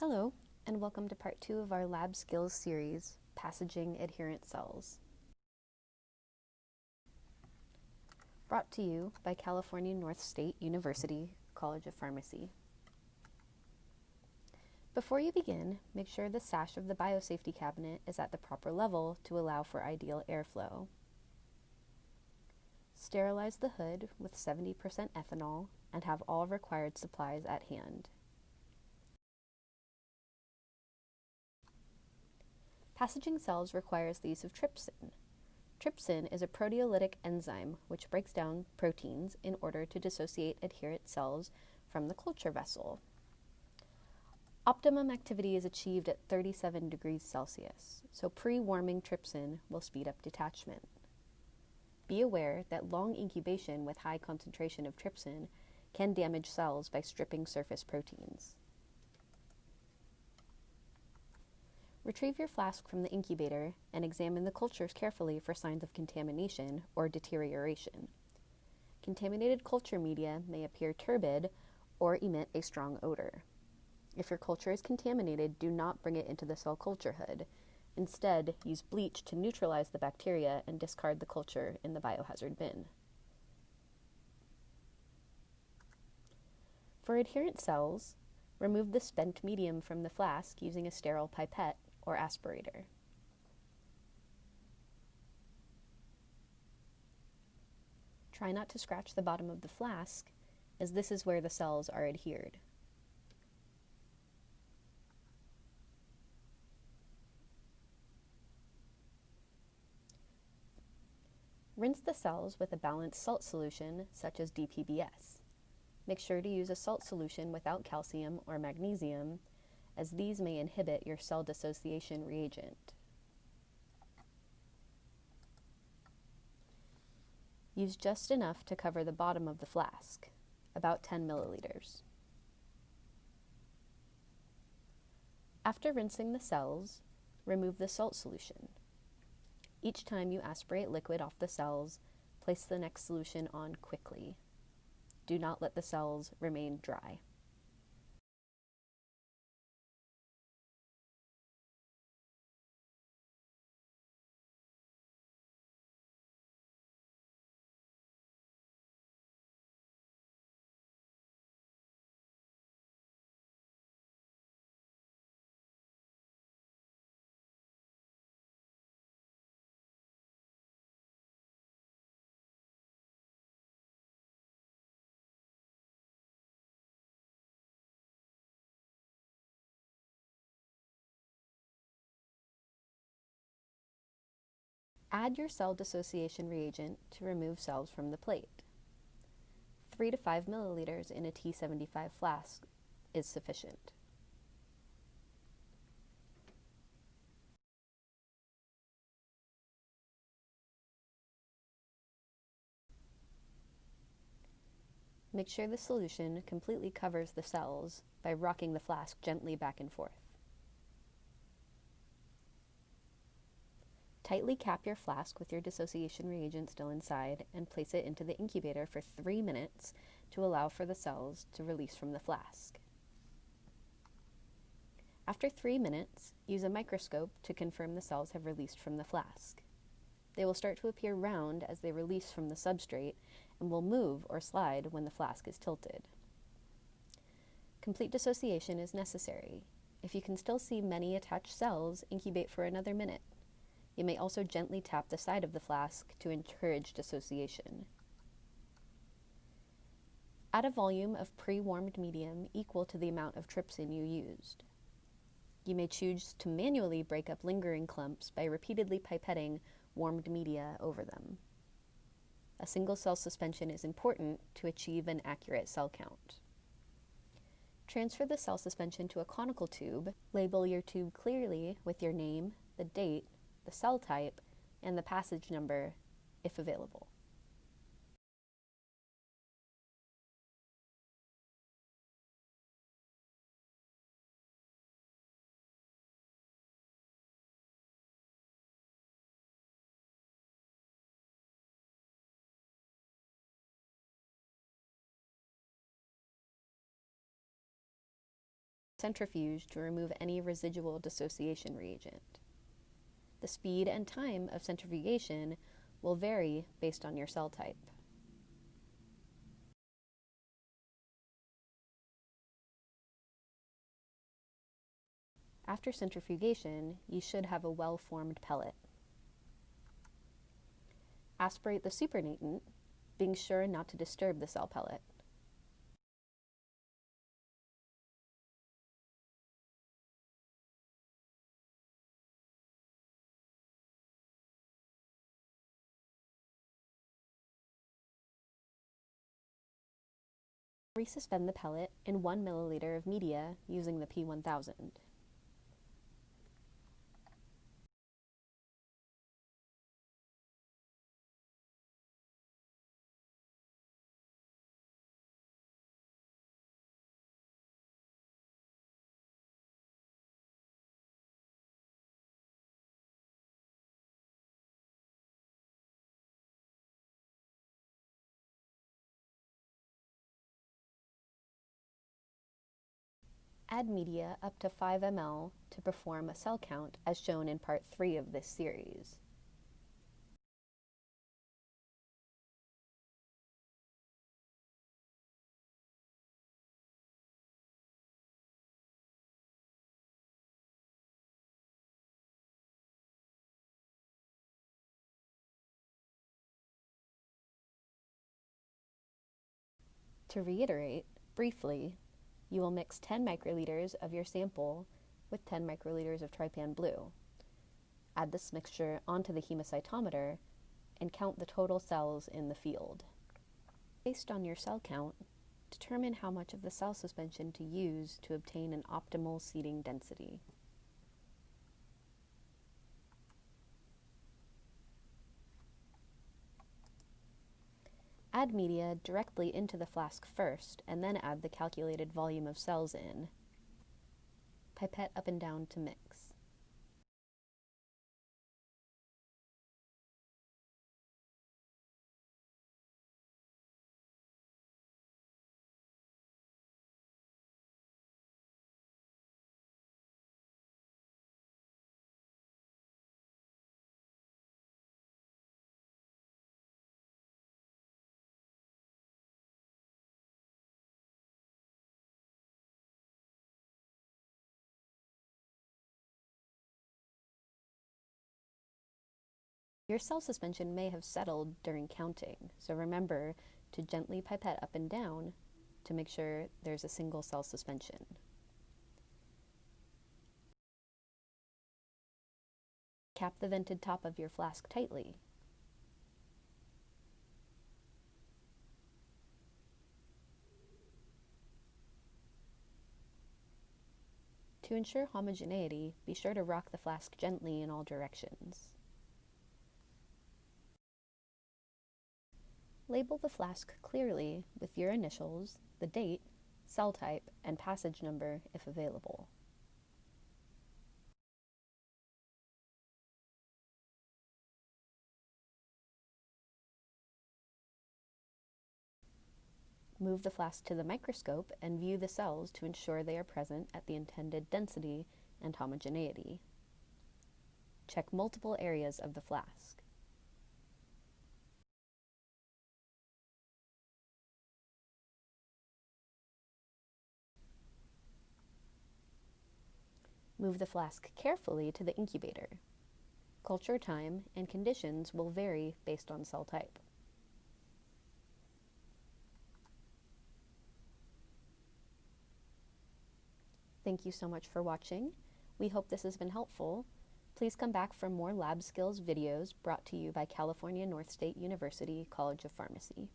Hello, and welcome to part 2 of our Lab Skills series, Passaging Adherent Cells. Brought to you by California North State University College of Pharmacy. Before you begin, make sure the sash of the biosafety cabinet is at the proper level to allow for ideal airflow. Sterilize the hood with 70% ethanol and have all required supplies at hand. Passaging cells requires the use of trypsin. Trypsin is a proteolytic enzyme which breaks down proteins in order to dissociate adherent cells from the culture vessel. Optimum activity is achieved at 37 degrees Celsius, so pre-warming trypsin will speed up detachment. Be aware that long incubation with high concentration of trypsin can damage cells by stripping surface proteins. Retrieve your flask from the incubator and examine the cultures carefully for signs of contamination or deterioration. Contaminated culture media may appear turbid or emit a strong odor. If your culture is contaminated, do not bring it into the cell culture hood. Instead, use bleach to neutralize the bacteria and discard the culture in the biohazard bin. For adherent cells, remove the spent medium from the flask using a sterile pipette or aspirator. Try not to scratch the bottom of the flask, as this is where the cells are adhered. Rinse the cells with a balanced salt solution, such as DPBS. Make sure to use a salt solution without calcium or magnesium, as these may inhibit your cell dissociation reagent. Use just enough to cover the bottom of the flask, about 10 milliliters. After rinsing the cells, remove the salt solution. Each time you aspirate liquid off the cells, place the next solution on quickly. Do not let the cells remain dry. Add your cell dissociation reagent to remove cells from the plate. 3 to 5 milliliters in a T75 flask is sufficient. Make sure the solution completely covers the cells by rocking the flask gently back and forth. Tightly cap your flask with your dissociation reagent still inside and place it into the incubator for 3 minutes to allow for the cells to release from the flask. After 3 minutes, use a microscope to confirm the cells have released from the flask. They will start to appear round as they release from the substrate and will move or slide when the flask is tilted. Complete dissociation is necessary. If you can still see many attached cells, incubate for another minute. You may also gently tap the side of the flask to encourage dissociation. Add a volume of pre-warmed medium equal to the amount of trypsin you used. You may choose to manually break up lingering clumps by repeatedly pipetting warmed media over them. A single cell suspension is important to achieve an accurate cell count. Transfer the cell suspension to a conical tube. Label your tube clearly with your name, the date, the cell type, and the passage number, if available. centrifuge to remove any residual dissociation reagent. The speed and time of centrifugation will vary based on your cell type. After centrifugation, you should have a well-formed pellet. Aspirate the supernatant, being sure not to disturb the cell pellet. Resuspend the pellet in 1 milliliter of media using the P1000. Add media up to 5 ml to perform a cell count as shown in part 3 of this series. To reiterate, briefly, you will mix 10 microliters of your sample with 10 microliters of trypan blue. Add this mixture onto the hemocytometer and count the total cells in the field. Based on your cell count, determine how much of the cell suspension to use to obtain an optimal seeding density. Add media directly into the flask first, and then add the calculated volume of cells in. Pipette up and down to mix. Your cell suspension may have settled during counting, so remember to gently pipette up and down to make sure there's a single cell suspension. Cap the vented top of your flask tightly. To ensure homogeneity, be sure to rock the flask gently in all directions. Label the flask clearly with your initials, the date, cell type, and passage number if available. Move the flask to the microscope and view the cells to ensure they are present at the intended density and homogeneity. Check multiple areas of the flask. Move the flask carefully to the incubator. Culture time and conditions will vary based on cell type. Thank you so much for watching. We hope this has been helpful. Please come back for more lab skills videos brought to you by California North State University College of Pharmacy.